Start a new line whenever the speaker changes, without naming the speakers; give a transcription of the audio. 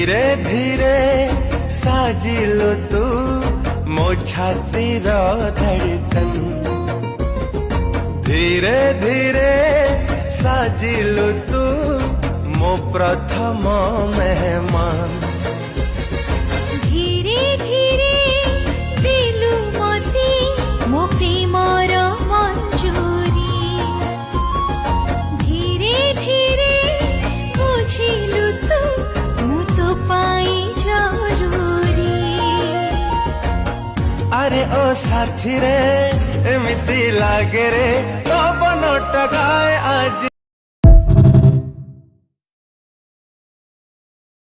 धीरे धीरे साजिलु तू मो छातीर धड़कन, धीरे धीरे साजिलु तू मो प्रथम मेहमान।
धीरे धीरे दिलु मते मो प्रेमर मंजूरी, धीरे धीरे बुझिलु तू मु तो पाई जरूरी।
अरे ओ साथी रे एमिति लागे रे तो बनटा गाए आज।